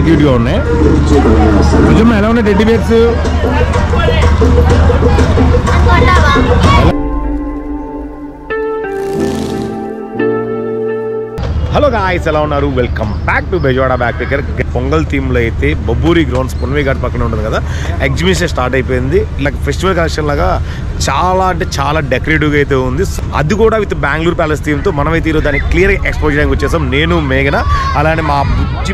క్యూట్గా ఉన్నాయి. నిజంగా ఎలా ఉన్నాయి టెడ్డీ బేర్స్? హలో గాయ్స్, ఎలా ఉన్నారు? Welcome back to Bezawada backpacker. Pongal థీమ్లో అయితే బొబ్బూరి గ్రౌండ్స్ పున్వే ఘాట్ పక్కన ఉంటుంది కదా, ఎగ్జిబిషన్ స్టార్ట్ అయిపోయింది. ఇలా ఫెస్టివల్ కలెక్షన్ లాగా చాలా అంటే చాలా డెకరేటివ్గా అయితే ఉంది. అది కూడా విత్ బెంగళూరు ప్యాలెస్ థీమ్తో మనమైతే ఈరోజు దాన్ని క్లియర్గా ఎక్స్పోజ్ చేయడానికి వచ్చేసాం. నేను, మేఘన, అలానే మా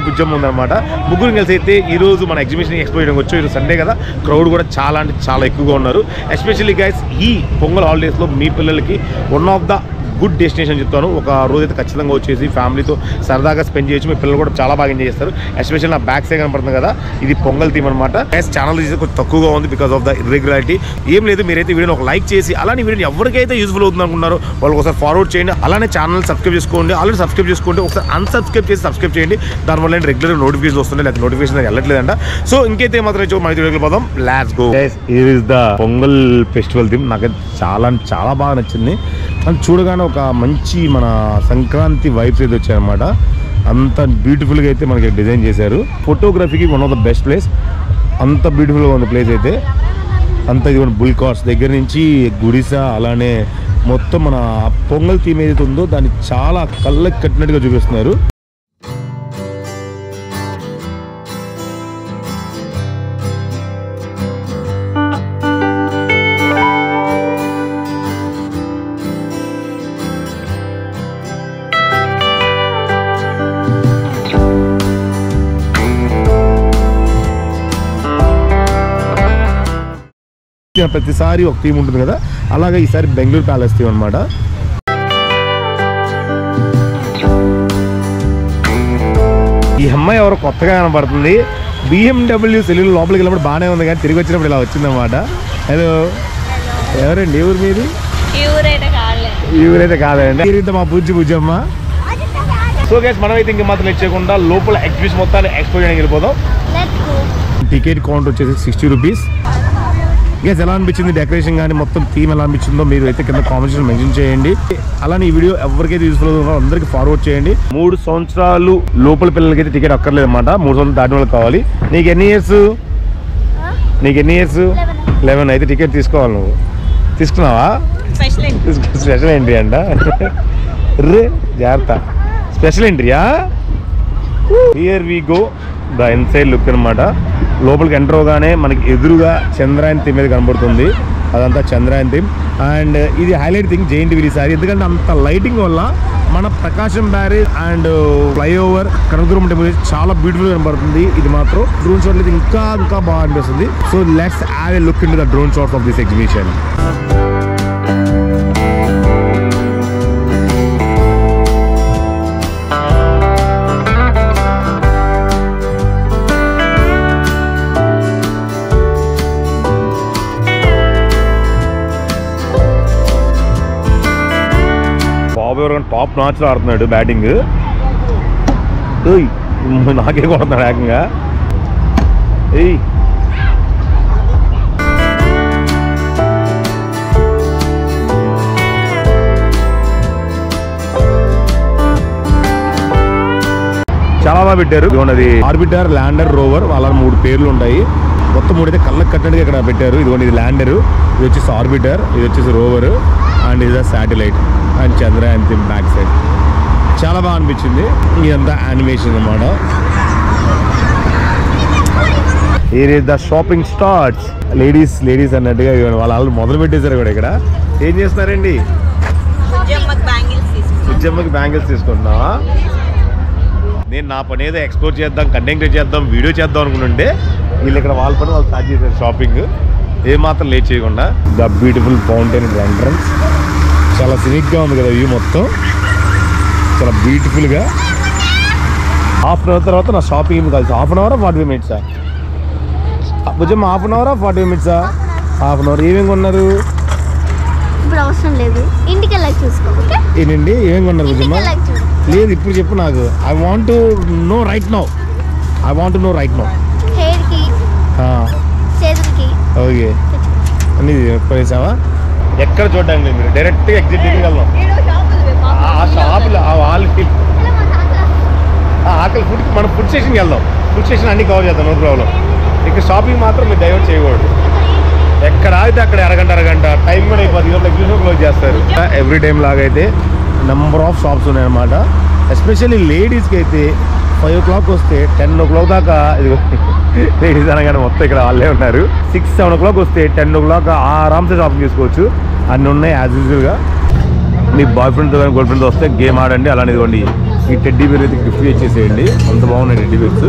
బుజ్జమ్మ ఉందన్నమాట. ముగ్గురు కలిసి అయితే ఈరోజు మన ఎగ్జిబిషన్ ఎక్స్పోజ్ చేయడానికి వచ్చాం. ఈరోజు సండే కదా, క్రౌడ్ కూడా చాలా అంటే చాలా ఎక్కువగా ఉన్నారు. ఎస్పెషల్లీ గైస్, ఈ పొంగల్ హాలిడేస్లో మీ పిల్లలకి one of the good destination చెప్తాను. ఒక రోజైతే ఖచ్చితంగా వచ్చేసి ఫ్యామిలీతో సరదాగా స్పెండ్ చేయొచ్చు. మీ పిల్లలు కూడా చాలా బాగా ఎంజాయ్ చేస్తారు. ఎస్పెషల్లీ నా బ్యాక్ సైడ్ కనపడుతుంది కదా, ఇది పొంగల్ థీమ్ అనమాట. ఛానల్ తీసి కొంచెం తక్కువగా ఉంది బికాస్ ఆఫ్ ద ఇర్రెగ్యులారిటీ. ఏం లేదు, మీరైతే వీడియోని ఒక లైక్ చేసి అలానే వీడియోని ఎవరికైతే యూజ్ఫుల్ అవుతుంది అనుకున్నారో వాళ్ళకి ఒకసారి ఫార్వర్డ్ చేయండి. అలానే ఛానల్ సబ్స్క్రైబ్ చేసుకోండి. ఆల్రెడీ సబ్స్క్రైబ్ చేసుకోండి, ఒకసారి అన్సబ్స్క్రైబ్ చేసి సబ్స్క్రైబ్ చేయండి. దానివల్ల రెగ్యులర్ నోటిఫికేషన్ వస్తుంది, లేకపోతే నోటిఫికేషన్ వెళ్ళట్లేదంట. సో ఇంకైతే మాత్రం మన వీడియోకి పోదాం. Let's go. ఇది is the Pongal festival theme. నాకు చాలా చాలా బాగా నచ్చింది. అది చూడగానే ఒక మంచి మన సంక్రాంతి వైబ్స్ అయితే వచ్చాయన్నమాట. అంత బ్యూటిఫుల్గా అయితే మనకి డిజైన్ చేశారు. ఫోటోగ్రఫీకి one of the best place. అంత బ్యూటిఫుల్గా ఉంది ప్లేస్ అయితే. అంత ఇది బుల్ కార్స్ దగ్గర నుంచి గుడిసా, అలానే మొత్తం మన పొంగల్ థీమ్ ఏదైతే ఉందో దాన్ని చాలా కళ్ళకి కట్టినట్టుగా చూపిస్తున్నారు. ప్రతిసారి ఒక థీమ్ ఉంటుంది కదా, అలాగే ఈసారి బెంగళూరు ప్యాలెస్ థీమ్ అనమాట. ఈ అమ్మాయి ఎవరో కొత్తగా కనపడుతుంది. BMW సెల్యూన్ లోపలికి వెళ్ళినప్పుడు బాగానే ఉంది, కానీ తిరిగి వచ్చినప్పుడు ఇలా వచ్చిందన్నమాట. హలో, ఎవరండి? ఎవరు మీది? ఊరైతే కాదండి, మీరైతే మా బుజ్జమ్మ. సో గైస్, మనమైతే ఇంక మాత్రం ఇచ్చేయకుండా లోపల ఎగ్జిబిషన్ మొత్తాన్ని ఎక్స్ప్లోర్ చేయడానికి వెళ్ళిపోదాం. టికెట్ కౌంట్ వచ్చేసి 60 రూపీస్. గైస్, ఎలా అనిపించింది డెకరేషన్ కానీ మొత్తం థీమ్ ఎలా అనిపించిందో మీరు అయితే కింద కామెంట్స్ మెన్షన్ చేయండి. అలానే ఈ వీడియో ఎవరికైతే యూస్ఫుల్ అవుతుందో అందరికీ ఫార్వర్డ్ చేయండి. 3 సంవత్సరాలు లోపల పిల్లలకి అయితే టికెట్ అక్కర్లేదు అనమాట. 3 సంవత్సరాలు దాటిన వాళ్ళకి కావాలి. నీకు ఎన్ని ఇయర్స్? 11 అయితే టికెట్ తీసుకోవాలి. నువ్వు తీసుకున్నావా? స్పెషల్ ఎంట్రీ అంట. రే జాగ్రత్త, స్పెషల్ ఎంట్రీయా? Here we go the inside look అనమాట. లోపలికి ఎంటర్ అవగానే మనకి ఎదురుగా చంద్రాయన్ థీమ్ మీద కనబడుతుంది. అదంతా చంద్రాయన్ థీమ్. అండ్ ఇది హైలైట్ థింగ్ జైంట్ వీల్ ఈసారి, ఎందుకంటే అంత లైటింగ్ వల్ల మన Prakasam barrage and flyover Kanakadurgam temple చాలా బ్యూటిఫుల్ కనబడుతుంది. ఇది మాత్రం డ్రోన్ షాట్ అయితే ఇంకా ఇంకా బాగా అనిపిస్తుంది. So let's have a look into the drone shots of this exhibition. Top నాచ్లో ఆడుతున్నాడు బ్యాటింగ్. నాకే కొడుతున్నాడు ఏకంగా. చాలా బాగా పెట్టారు. ఇదిగోండి ఆర్బిటర్, ల్యాండర్, రోవర్, అలా 3 పేర్లు ఉంటాయి. మొత్తం 3 అయితే కళ్ళకి కట్టినట్టుగా ఇక్కడ పెట్టారు. ఇదిగోండి ఇది ల్యాండర్, ఇది వచ్చేసి ఆర్బిటర్, ఇది వచ్చేసి రోవర్, అండ్ ఇది satellite and Chandrayaan theme back side. చాలా బాగా అనిపించింది. ఇదంతా యానిమేషన్ అన్నమాట. ఇది ద షాపింగ్ స్టార్ట్స్. లేడీస్ అన్నట్టుగా వాళ్ళు మొదలు పెట్టేశారు కూడా. ఇక్కడ ఏం చేస్తున్నారండి? బుజ్జమ్మకి బ్యాంగిల్స్ తీసుకుంటున్నావా? నేను నా పని ఏదో ఎక్స్ప్లోర్ చేద్దాం, కంటెంట్ చేద్దాం, వీడియో చేద్దాం అనుకుంటుంటే వీళ్ళు ఇక్కడ వాళ్ళ పని వాళ్ళు స్టార్ట్ చేశారు షాపింగ్. ఏమాత్రం లేట్ చేయకుండా. ద బ్యూటిఫుల్ ఫౌంటైన్ ఎంట్రన్స్ చాలా సినిక్గా ఉంది కదా, వ్యూ మొత్తం చాలా బ్యూటిఫుల్గా. హాఫ్ అన్ అవర్ తర్వాత నా షాపింగ్ కలిసి. హాఫ్ అన్ అవరా 40 మినిట్సా? బుజ్జమ్మ, హాఫ్ అన్ అవరా 40 మినిట్సా? Half an hour. ఏమేమి కొన్నారు? ఏంటండి ఏమేమి కొన్నారు బుజ్జమ్మ? లేదు, ఇప్పుడు చెప్పు నాకు. I want to know right now. Okay, అన్నీ కొనేసావా? ఎక్కడ చూడడానికి లేదు, మీరు డైరెక్ట్గా ఎగ్జిట్ వెళ్ళాం. ఆ షాపులు ఆ వాళ్ళకి ఆకలి ఫుడ్కి మనం ఫుడ్ స్టేషన్కి వెళ్దాం. ఫుడ్ స్టేషన్ అన్ని కవర్ చేద్దాం, నో ప్రాబ్లం. ఇక్కడ షాపింగ్ మాత్రం మీరు డైవర్ట్ చేయకూడదు. ఎక్కడ ఆగితే అక్కడ అరగంట టైం కూడా అయిపోతుంది. ఎగ్జిబిషన్ క్లోజ్ చేస్తారు. ఎవ్రీ టైం లాగా అయితే నెంబర్ ఆఫ్ షాప్స్ ఉన్నాయన్నమాట. ఎస్పెషల్లీ లేడీస్కి అయితే 5 o'clock వస్తే 10 o'clock దాకా, ఇది లేడీస్ అనగానే మొత్తం ఇక్కడ వాళ్ళే ఉన్నారు. 6-7 o'clock వస్తే 10 o'clock ఆరామ్సే షాపింగ్ చేసుకోవచ్చు. అన్నీ ఉన్నాయి యాజ్ యూజువల్గా. మీ బాయ్ ఫ్రెండ్తో కానీ గర్ల్ ఫ్రెండ్తో వస్తే గేమ్ ఆడండి. అలానే ఇదిగోండి ఈ టెడ్డీ బేర్ అయితే గిఫ్ట్ ఇచ్చేసేయండి. అంత బాగున్నాయి టెడ్డీ బేర్స్,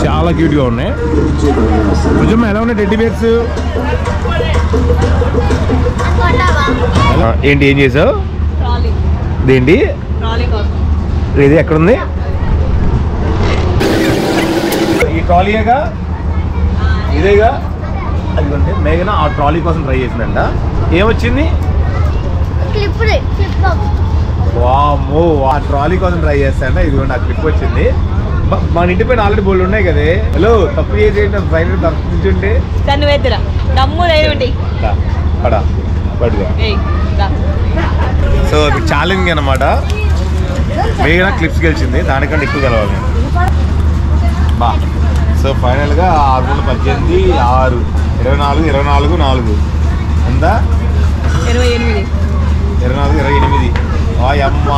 చాలా క్యూట్గా ఉన్నాయి. కొంచెం ఎలా ఉన్నాయి టెడ్డీ బేర్స్? ఏంటి ఏం చేసావు? ఇదేంటి ఇది ఎక్కడుంది? ఈ ట్రాలీగా ఇదేగా. అదిగోండి మేఘన ఆ ట్రాలీ కోసం ట్రై చేసిందంట. ఏమొచ్చింది? వామ్మో, ఆ ట్రాలీ కోసం ట్రై చేస్తాంట. ఇదిగోండి ఆ క్లిప్ వచ్చింది. మన ఇంటి పైన ఆల్రెడీ బోల్డ్ ఉన్నాయి కదా. హలో, తప్పు చేసేయండి ఫైనల్ తప్పించుంటే సో ఛాలెంజ్ అనమాట. మేఘన క్లిప్స్ గెలిచింది, దానికంటే ఎక్కువ గెలవాలి బా. సో ఫైనల్గా 618 6 24 24 4 ఎంత? 28 24 28. అమ్మా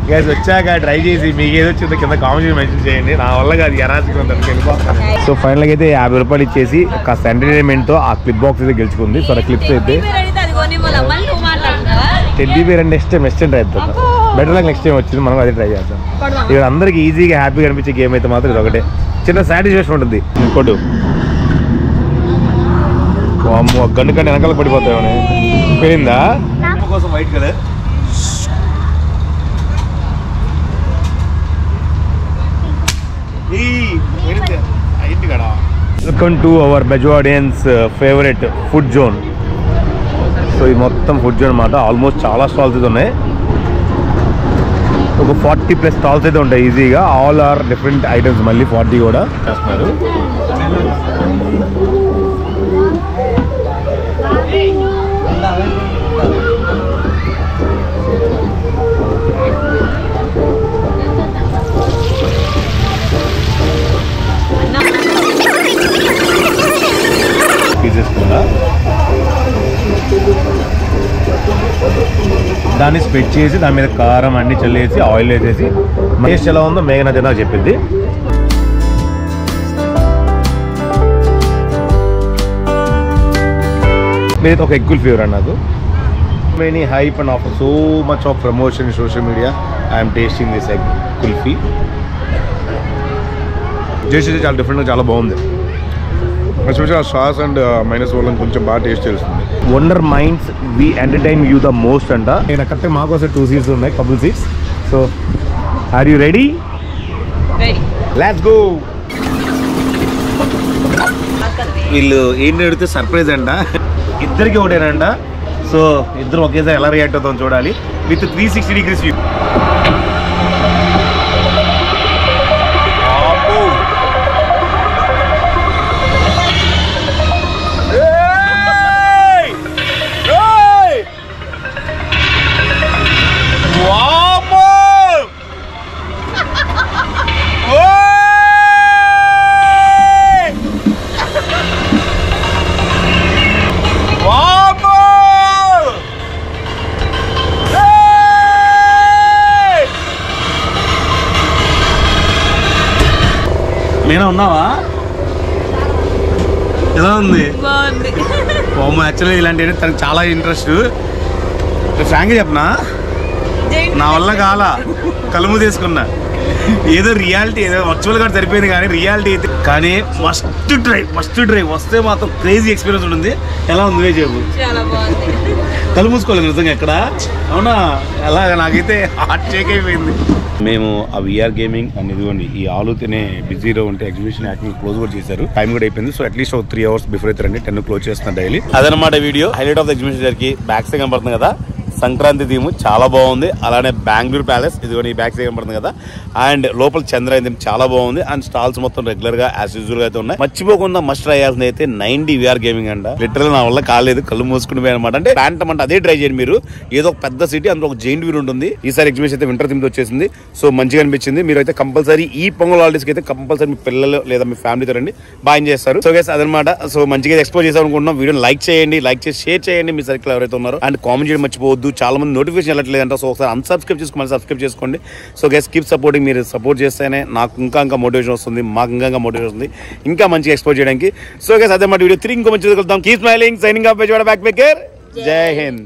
గైస్ వచ్చాక ట్రై చేసి మీకు ఏదో వచ్చిందో కింద కామెంట్ మెన్షన్ చేయండి. నా వల్ల కాదు ఎరాసిగా వెళ్ళిపోతాను. సో ఫైనల్గా అయితే 50 రూపాయలు ఇచ్చేసి కాస్త ఎంటర్టైన్మెంట్తో ఆ క్లిప్ బాక్స్ అయితే గెలుచుకుంది. సో క్లిప్స్ అయితే టెడ్డీ బేర్ అంటే నెక్స్ట్ టైం ట్రై చేస్తాం. బెటర్ లైక్ నెక్స్ట్ టైం వచ్చింది, మనం అదే ట్రై చేస్తాం. ఇక్కడ అందరికి ఈజీగా హ్యాపీగా అనిపించే గేమ్ అయితే మాత్రం ఇది ఒకటే. చిన్న సాటిస్ఫాక్షన్ ఉంటుంది. ఇంకోటి గన్ను కంటే వెనకాల పడిపోతాయి. పెరిగిందా కోసం white colour. Welcome to our Bezawadians favourite food zone. So ఇది మొత్తం ఫుడ్ జోన్ అన్నమాట. ఆల్మోస్ట్ చాలా స్టాల్స్ అయితే ఉన్నాయి. ఒక 40+ స్టాల్స్ అయితే ఉంటాయి ఈజీగా. All are different items. మళ్ళీ 40 కూడా చేస్తున్నారు. దాన్ని స్ప్రెడ్ చేసి దాని మీద కారం అన్ని చల్లేసి ఆయిల్ వేసేసి టేస్ట్ ఎలా ఉందో మేఘన తిన్నా చెప్పింది. మీరైతే ఒక ఎగ్ కుల్ఫీ ఎవరు నాకు many hype and offer so much of promotion in social media. I'm tasting this egg kulfi. Taste అయితే చాలా డిఫరెంట్గా చాలా బాగుంది. ఎస్పెషల్లీ ఆ సాస్ అండ్ మైనస్ వల్ల కొంచెం బాగా టేస్ట్ తెలుస్తుంది. Wonder minds we entertain you the most అంట. నేను కరెక్ట్ మాకోసం 2 సీట్స్ ఉన్నాయి, couple seats. So are you ready? Let's go. వీళ్ళు ఏంటి అడిగితే సర్ప్రైజ్ అంట. ఇద్దరికి ఒకటేనంట. సో ఇద్దరు ఒకేసారి ఎలా రియాక్ట్ అవుతాం చూడాలి. With 360 degrees view. నేనా ఉన్నావా? ఎలా ఉంది? యాక్చువల్లీ ఇలాంటి తనకు చాలా ఇంట్రెస్ట్. ఫ్రాంక్గా చెప్పనా, నా వల్ల కాలా, కలుము తీసుకున్నా. ఏదో రియాలిటీ ఏదో వర్చువల్ గా సరిపోయింది కానీ రియాలిటీ అయితే కానీ మస్ట్ డ్రై వస్తే మాత్రం క్రేజీ ఎక్స్పీరియన్స్ ఉంటుంది. ఎలా ఉంది చెప్పు? కళ్ళు మూసుకోలేదు నిజంగా ఎక్కడ. అవునా? ఎలా నాకైతే హార్ట్ షేక్ అయిపోయింది. మేము ఆ విఆర్ గేమింగ్ అండ్ ఇదిగోండి ఈ ఆలు తినే బిజీలో ఉంటే ఎగ్జిబిషన్ యాక్టింగ్ క్లోజ్ కూడా చేశారు. టైం కూడా అయిపోయింది. సో అట్లీస్ట్ 3 hours బిఫోర్ అయితే రండి. 10 క్లోజ్ చేస్తున్నా డైలీ. అదనమాట video. Highlight of the exhibition జరిగి బ్యాక్ సైడ్ కనపడుతుంది కదా. సంక్రాంతి థీమ్ చాలా బాగుంది. అలానే బెంగళూరు ప్యాలెస్ ఇది బ్యాక్ సైడ్ కనబడుతుంది కదా. అండ్ లోపల చంద్రయాన్ థీమ్ చాలా బాగుంది. అండ్ స్టాల్స్ మొత్తం రెగ్యులర్ గా యాజ్ యూజువల్ గా అయితే ఉన్నాయి. మర్చిపోకుండా మస్ట్ ట్రై చేయాల్సింది అయితే 90 VR గేమింగ్ అంట. లిటరల్ నా వల్ల కాలేదు, కళ్ళు మూసుకుని పోయి అనమాట. అంటే ఫ్యాంటమ్ అంటే అదే ట్రై చేయండి మీరు. ఏదో ఒక పెద్ద సిటీ, అందులో ఒక జైంట్ వీల్ ఉంటుంది. ఈసారి ఎగ్జిబిషన్ అయితే వింటర్ థీమ్ తో వచ్చేసింది. సో మంచిగా అనిపించింది. మీరు అయితే కంపల్సరీ ఈ పొంగల్ హాలిడేస్ కి అయితే కంపల్సరీ మీ పిల్లలు లేదా మీ ఫ్యామిలీతో రండి, బాగా ఎంజాయ్ చేస్తారు. సో గైస్ అదనమాట. సో మంచిగా ఎక్స్ప్లోర్ చేసాం అనుకుంటున్నాం. వీడియో లైక్ చేయండి, లైక్ చేసి షేర్ చేయండి మీ సర్కిల్ ఎవరైతే ఉన్నారో. అండ్ కామెంట్ చేయడం మర్చిపోవద్దు. చాలా మంది నోటిఫికేషన్ వెళ్ళట్లేదంట. సో ఒకసారి అన్సబ్స్క్రైబ్ చేసుకుని మళ్ళీ సబ్స్క్రైబ్ చేసుకోండి. So guys keep supporting. మీరు సపోర్ట్ చేస్తేనే నాకు ఇంకా మోటివేషన్ వస్తుంది, మాకు ఇంకా మోటివేషన్ వస్తుంది ఇంకా మంచిగా ఎక్స్ప్లోర్ చేయడానికి. సో గైస్ అదే మాట వీడియో 3 ఇంకో మంచి కలుద్దాం. Keep smiling, signing off Bezawada back pecker. జై హింద్.